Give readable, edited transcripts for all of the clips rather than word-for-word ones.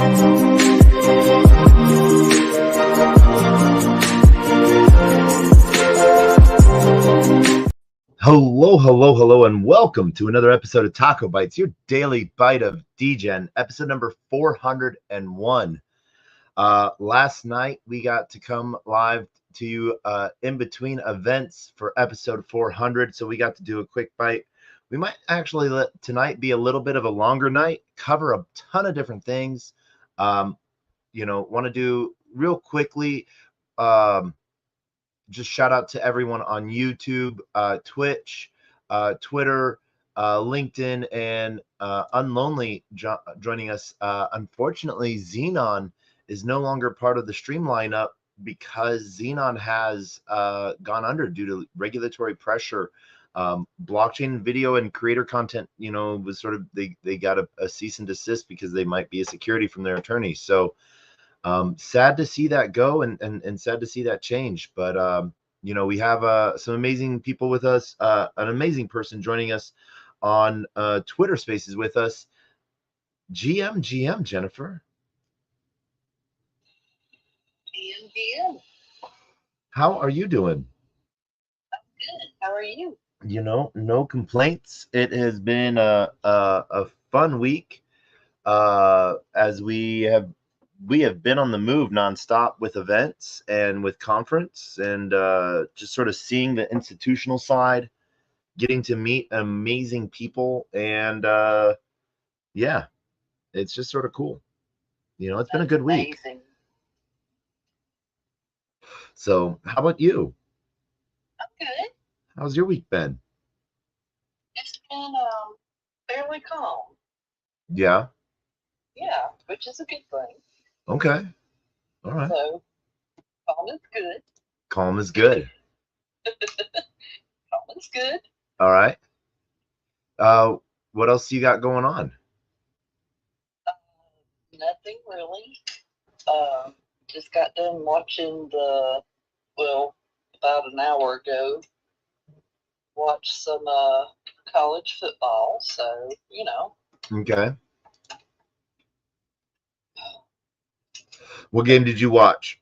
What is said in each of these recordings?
Hello, hello, hello, and welcome to another episode of TacoBytes, your daily bite of Degen, episode number 401. Last night, we got to come live to you in between events for episode 400, so we got to do a quick bite. We might actually let tonight be a little bit of a longer night, cover a ton of different things. Want to do real quickly, just shout out to everyone on YouTube, Twitch, Twitter, LinkedIn, and Unlonely joining us. Unfortunately, Xenon is no longer part of the stream lineup because Xenon has gone under due to regulatory pressure. Blockchain video and creator content, was sort of, they got a cease and desist because they might be a security from their attorney. So sad to see that go and sad to see that change. But, we have some amazing people with us, an amazing person joining us on Twitter Spaces with us. GM, Jennifer. GM. How are you doing? I'm good. How are you? No complaints. It has been a fun week as we have been on the move nonstop with events and with conference and just sort of seeing the institutional side, getting to meet amazing people. And yeah, it's just sort of cool. It's been a good week. Amazing. So how about you? I'm good. How's your week been? It's been fairly calm. Yeah. Yeah, which is a good thing. Okay. All right. So calm is good. Calm is good. Calm is good. All right. What else you got going on? Nothing really. Just got done watching about an hour ago, watched some college football. So, Okay. What game did you watch?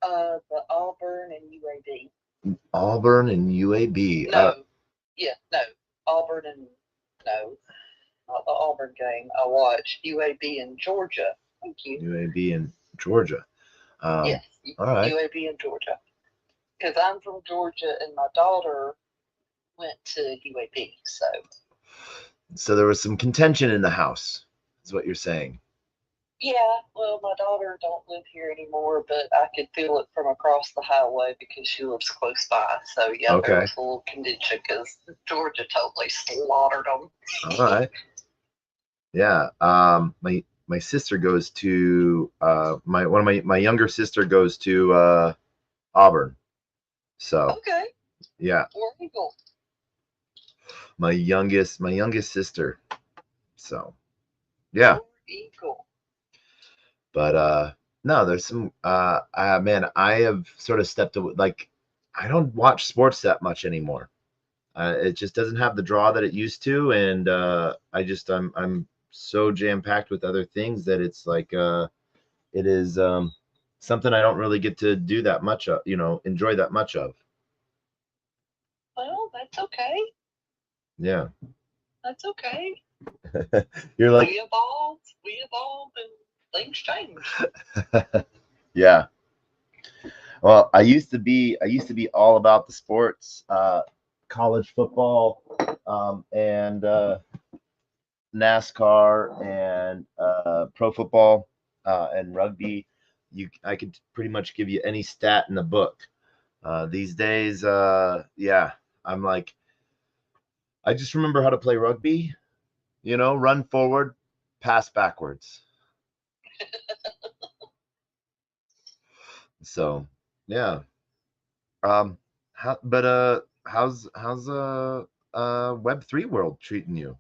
The Auburn and UAB. Auburn and UAB. No. Auburn and no, not the Auburn game. I watched UAB and Georgia. Thank you. UAB and Georgia. Yes. All right. UAB and Georgia. Because I'm from Georgia and my daughter went to UAB. So there was some contention in the house, is what you're saying. Yeah, well, my daughter don't live here anymore, but I could feel it from across the highway because she lives close by. So, yeah, Okay. There was a little contention because Georgia totally slaughtered them. All right. Yeah. My sister goes to my younger sister goes to Auburn. So okay. Yeah. War Eagle. My youngest sister. So yeah. War Eagle. But no, there's some man, I have sort of stepped away. Like, I don't watch sports that much anymore. It just doesn't have the draw that it used to, and I'm so jam-packed with other things that it's like it is something I don't really get to do that much of, enjoy that much of. Well, that's okay. Yeah. That's okay. You're like, we evolve, and things change. Yeah. Well, I used to be all about the sports, college football, and NASCAR and pro football and rugby. I could pretty much give you any stat in the book. These days, yeah, I'm like, I just remember how to play rugby, run forward, pass backwards. So, yeah. How's Web3 world treating you?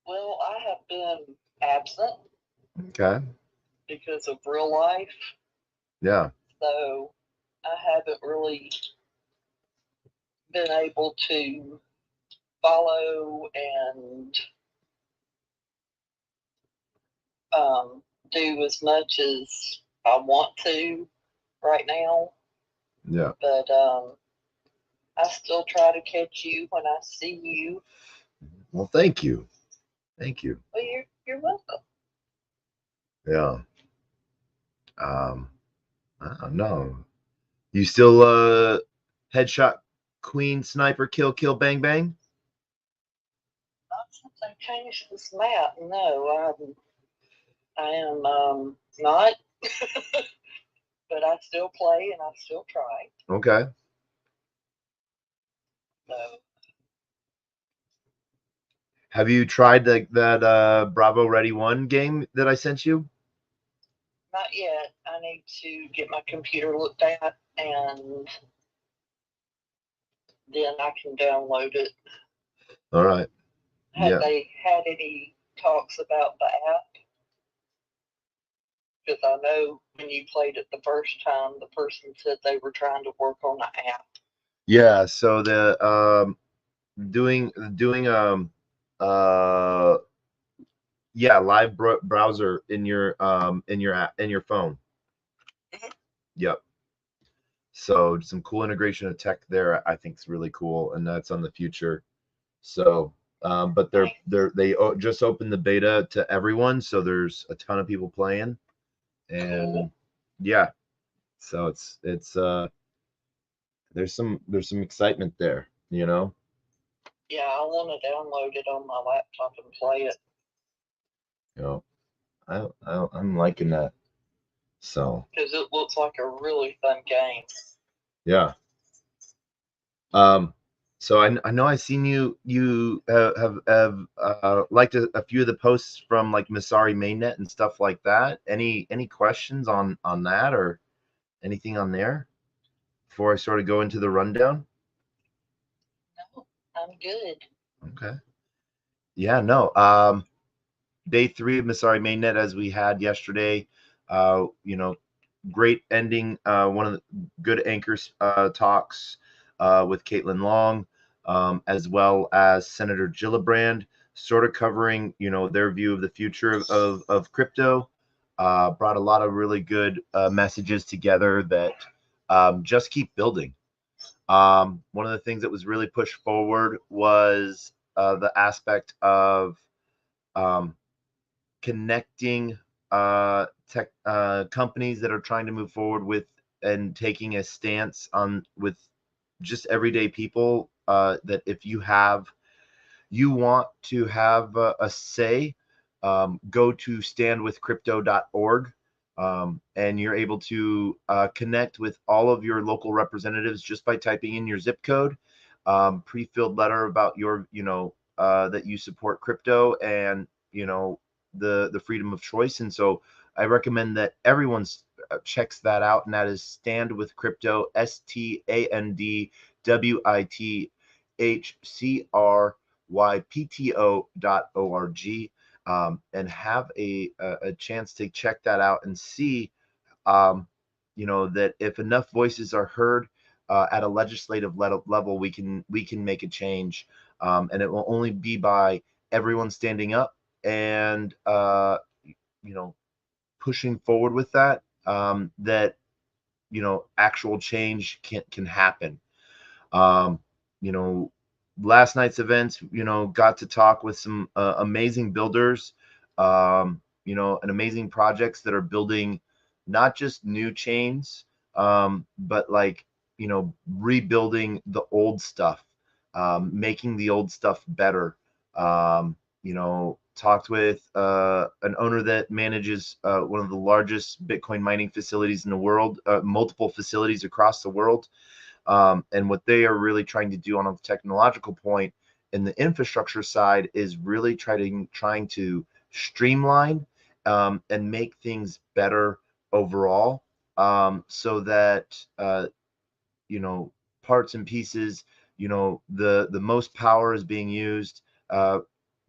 Well, I have been absent. Okay. Because of real life. Yeah. So I haven't really been able to follow and do as much as I want to right now. Yeah. But I still try to catch you when I see you. Well, thank you. Thank you. Well, you're welcome. Yeah. I don't know. You still headshot queen sniper kill bang bang? Not since I changed this map. No, I am not. But I still play and I still try. Okay. So Have you tried that Bravo Ready 1 game that I sent you? not yet. I need to get my computer looked at and then I can download it. All right. Had Yeah. they had any talks about the app? Because I know when you played it the first time, the person said they were trying to work on the app. Yeah, so the doing uh yeah, live browser in your app in your phone. Yep. So some cool integration of tech there, I think is really cool, and that's on the future. So, but they just opened the beta to everyone, so there's a ton of people playing, and Cool. yeah, so it's there's some excitement there, you know. Yeah, I want to download it on my laptop and play it. You know, I'm liking that. So Because it looks like a really fun game. yeah. So I know I've seen you have liked a few of the posts from like Masari Mainnet and stuff like that. Any questions on that or anything on there before I sort of go into the rundown? No, I'm good. Okay. Yeah, no. Day 3 of Masari Mainnet as we had yesterday. You know, great ending. One of the good anchors talks with Caitlin Long, as well as Senator Gillibrand, sort of covering their view of the future of crypto. Brought a lot of really good messages together that just keep building. One of the things that was really pushed forward was the aspect of um, connecting tech companies that are trying to move forward with and taking a stance on with just everyday people, that if you want to have a say, go to standwithcrypto.org, and you're able to connect with all of your local representatives just by typing in your zip code, pre-filled letter about your that you support crypto and the freedom of choice. And so I recommend that everyone checks that out, and that is Stand with Crypto, standwithcrypto.org, and have a chance to check that out and see, that if enough voices are heard at a legislative level, we can make a change, and it will only be by everyone standing up and pushing forward with that, that actual change can happen. Um, you know, Last night's events, got to talk with some amazing builders, and amazing projects that are building not just new chains, but like, rebuilding the old stuff, making the old stuff better. Talked with an owner that manages one of the largest Bitcoin mining facilities in the world, multiple facilities across the world, and what they are really trying to do on a technological point in the infrastructure side is really trying to streamline, and make things better overall, so that you know parts and pieces, the most power is being used,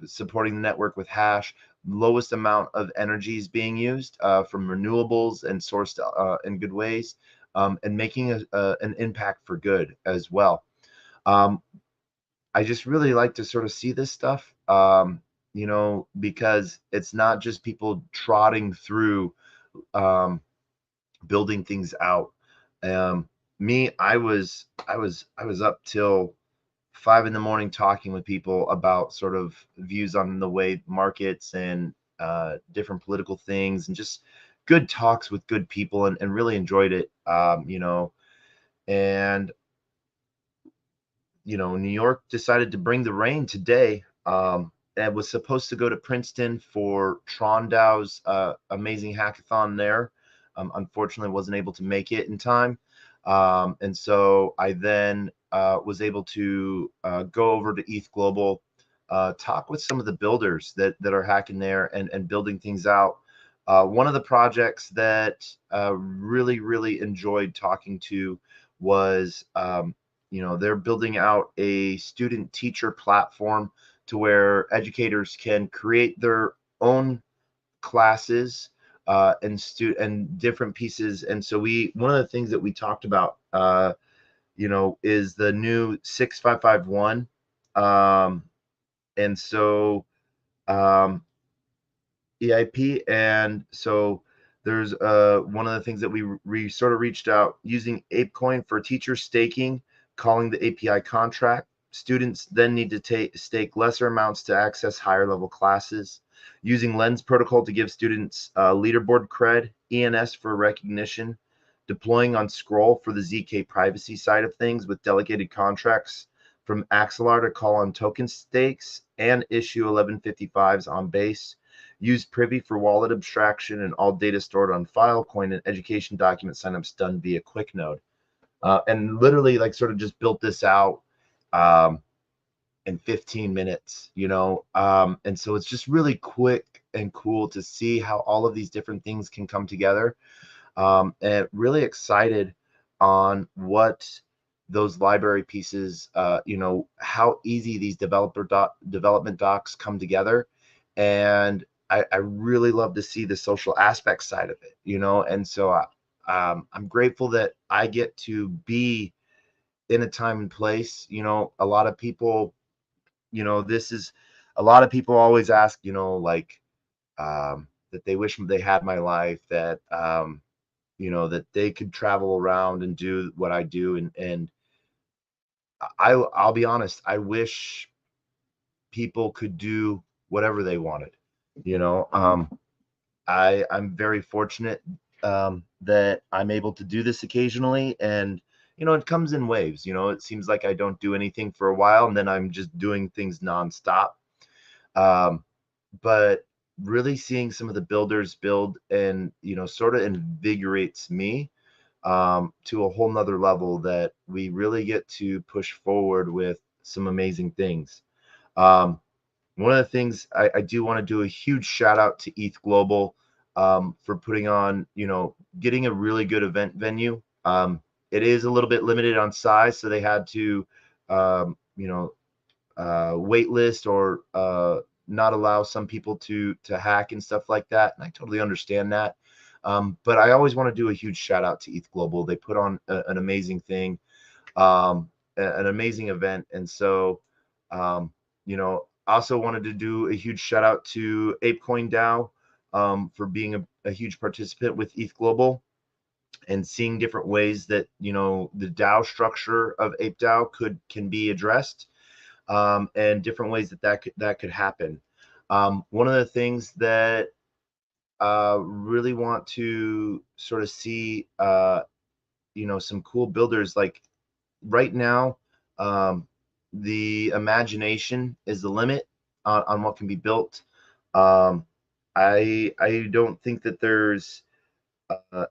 supporting the network with hash, lowest amount of energy is being used from renewables and sourced in good ways, and making an impact for good as well. um, I just really like to sort of see this stuff, because it's not just people trotting through um, building things out. Um, Me, I was up till 5 in the morning talking with people about sort of views on the way markets and different political things, and just good talks with good people, and really enjoyed it. And New York decided to bring the rain today. And was supposed to go to Princeton for Trondau's amazing hackathon there. Unfortunately, wasn't able to make it in time. And so I then was able to go over to ETH Global, talk with some of the builders that are hacking there and building things out. One of the projects that really, really enjoyed talking to was they're building out a student teacher platform to where educators can create their own classes and different pieces. And so one of the things that we talked about is the new 6551. And so um EIP. And so there's one of the things that we sort of reached out using ApeCoin for teacher staking, calling the API contract. Students then need to stake lesser amounts to access higher level classes. Using Lens protocol to give students leaderboard cred, ENS for recognition, deploying on Scroll for the ZK privacy side of things with delegated contracts from Axelar to call on token stakes and issue 1155s on base. Use Privy for wallet abstraction and all data stored on Filecoin and education document signups done via QuickNode. And literally, like, sort of just built this out um, in 15 minutes, and so it's just really quick and cool to see how all of these different things can come together. And really excited on what those library pieces, how easy these development docs come together. And I really love to see the social aspect side of it, and so I'm grateful that I get to be in a time and place. A lot of people, this is a lot of people always ask, like, that they wish they had my life, that that they could travel around and do what I do. And I'll be honest, I wish people could do whatever they wanted. You know, I'm very fortunate that I'm able to do this occasionally, and it comes in waves. It seems like I don't do anything for a while, and then I'm just doing things nonstop. Um, but really seeing some of the builders build, and sort of invigorates me to a whole nother level, that we really get to push forward with some amazing things. Um, One of the things I do want to do a huge shout out to ETH Global for putting on, getting a really good event venue. It is a little bit limited on size, so they had to, wait list or not allow some people to hack and stuff like that. And I totally understand that. But I always want to do a huge shout out to ETH Global. They put on an amazing thing, an amazing event. And so, also wanted to do a huge shout out to ApeCoin DAO for being a huge participant with ETH Global, and seeing different ways that the DAO structure of ApeDAO can be addressed, and different ways that could happen. One of the things that really want to sort of see, some cool builders, like right now, um, the imagination is the limit on what can be built. Um, I don't think that there's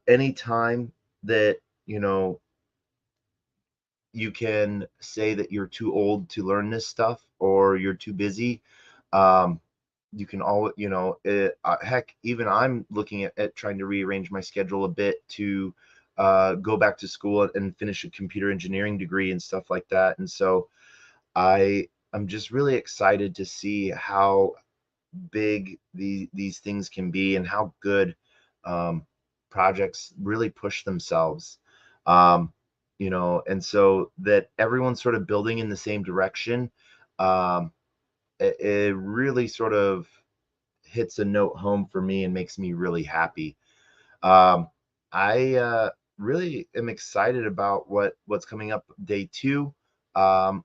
any time that you can say that you're too old to learn this stuff, or you're too busy. Um, you can all, heck, even I'm looking at trying to rearrange my schedule a bit to go back to school and finish a computer engineering degree and stuff like that. And so I'm just really excited to see how big these things can be, and how good um, projects really push themselves. Um, and so that everyone's sort of building in the same direction. Um, it really sort of hits a note home for me and makes me really happy. Um, I really am excited about what's coming up day two.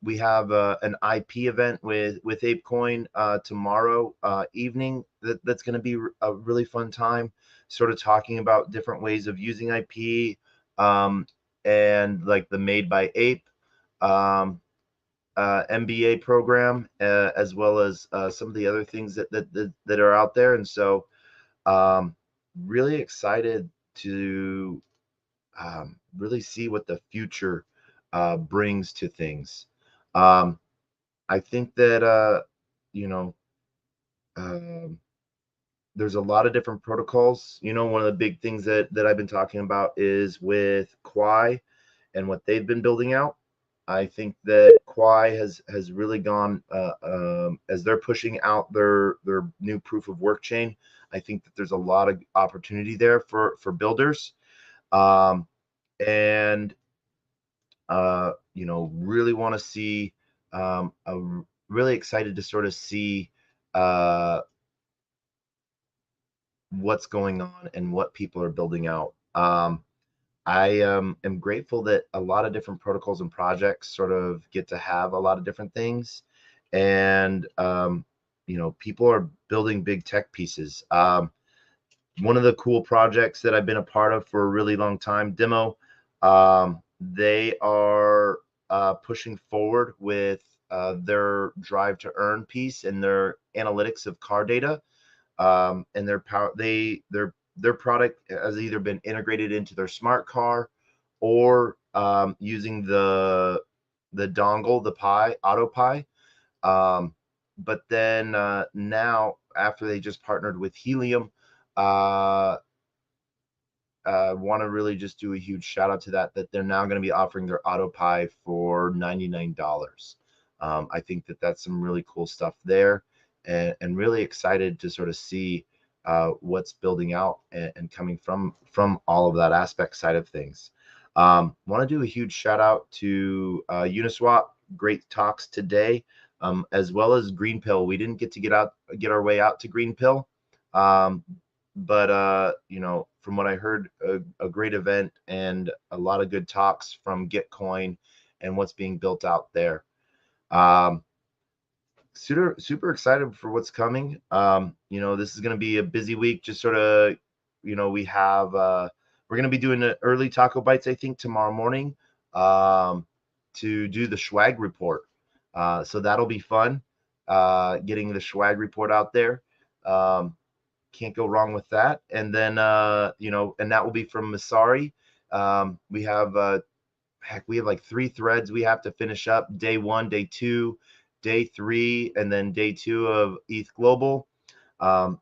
We have an IP event with ApeCoin tomorrow evening. That's going to be a really fun time, sort of talking about different ways of using IP, um, and like the Made by Ape um, MBA program, as well as some of the other things that are out there. And so, um, really excited to really see what the future brings to things. Um, I think that you know um, there's a lot of different protocols. One of the big things that I've been talking about is with Quai and what they've been building out. I think that Quai has really gone as they're pushing out their new proof of work chain. I think that there's a lot of opportunity there for builders, um, and really want to see. I'm really excited to sort of see uh, what's going on and what people are building out. I am grateful that a lot of different protocols and projects sort of get to have a lot of different things, and people are building big tech pieces. One of the cool projects that I've been a part of for a really long time, Demo, they are pushing forward with their drive to earn piece and their analytics of car data, and their power. Their product has either been integrated into their smart car or using the dongle, the Pi Auto Pi. Um, but then now, after they just partnered with Helium, uh, want to really just do a huge shout out to that they're now going to be offering their AutoPi for $99. I think that that's some really cool stuff there, and really excited to sort of see what's building out and coming from all of that aspect side of things. Want to do a huge shout out to Uniswap. Great talks today, as well as Green Pill. We didn't get to get our way out to Green Pill, um, but from what I heard, a great event and a lot of good talks from Gitcoin and what's being built out there. Um, super excited for what's coming. This is going to be a busy week. Just sort of, we have we're going to be doing an early TacoBytes, I think, tomorrow morning, to do the swag report. So that'll be fun. Getting the swag report out there. Can't go wrong with that. And then and that will be from Masari. We have we have like 3 threads we have to finish up: day 1, day 2, day 3, and then day 2 of ETH Global.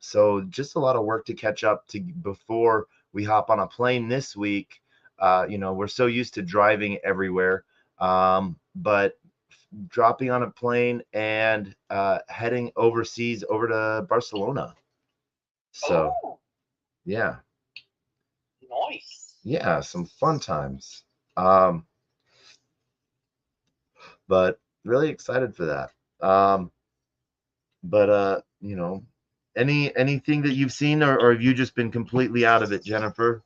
So just a lot of work to catch up to before we hop on a plane this week. We're so used to driving everywhere, but dropping on a plane and heading overseas over to Barcelona. So Oh, yeah, nice. yeah, some fun times. Um, but really excited for that. But anything that you've seen, or have you just been completely out of it, Jennifer?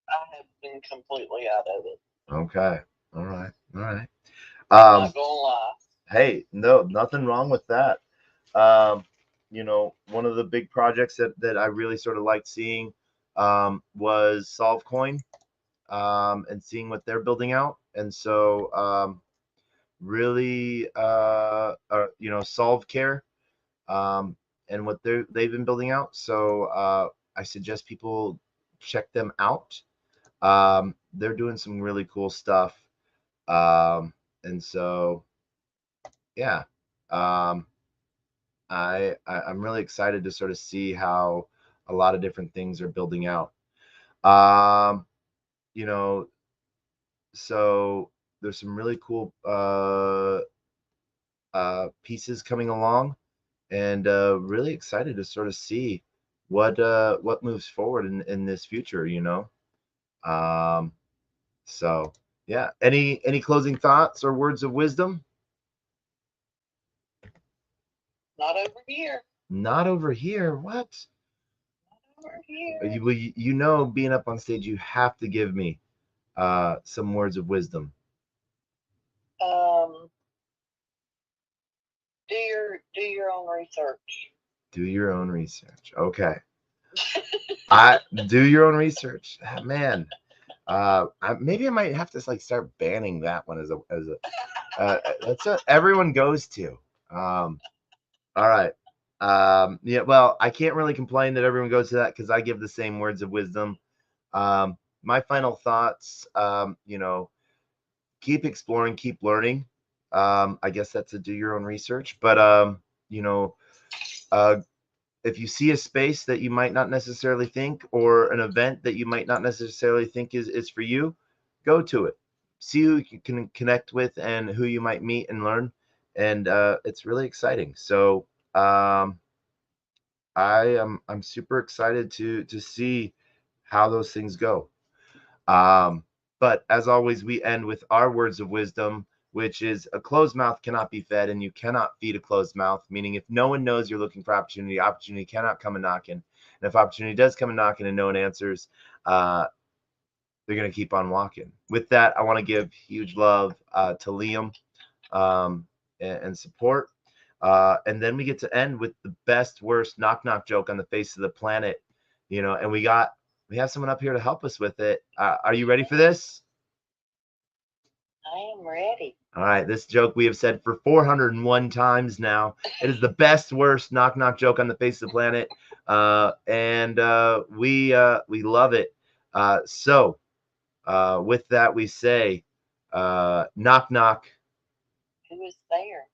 I have been completely out of it. Okay, all right, all right. Not gonna lie. Hey, no, nothing wrong with that. Um, one of the big projects that I really sort of liked seeing was Solvecoin, and seeing what they're building out. And so really Solve Care, and what they've been building out. So I suggest people check them out. They're doing some really cool stuff. And so yeah, um, I'm really excited to sort of see how a lot of different things are building out. Um, you know, so there's some really cool pieces coming along, and really excited to sort of see what moves forward in this future. Um, so yeah. Any closing thoughts or words of wisdom? Not over here. Not over here. What? Not over here. You know, being up on stage, you have to give me some words of wisdom. Do your own research. Do your own research. Okay. I do your own research. Man, maybe I might have to like start banning that one as a that's what everyone goes to. All right. Yeah. Well, I can't really complain that everyone goes to that because I give the same words of wisdom. My final thoughts. Keep exploring, keep learning. I guess that's a do your own research, but you know, uh, if you see a space that you might not necessarily think, or an event that you might not necessarily think is for you, go to it. See who you can connect with and who you might meet and learn. And it's really exciting. So I'm super excited to see how those things go. But as always, we end with our words of wisdom, which is a closed mouth cannot be fed, and you cannot feed a closed mouth. Meaning, if no one knows you're looking for opportunity, opportunity cannot come a knocking. And if opportunity does come a knocking and no one answers, they're going to keep on walking. With that, I want to give huge love to Liam and support. And then we get to end with the best, worst knock knock joke on the face of the planet, and we have someone up here to help us with it. Are you ready for this? I am ready. All right, this joke we have said for 401 times now. It is the best, worst knock knock joke on the face of the planet, and we love it. So with that, we say, knock knock. Who is there?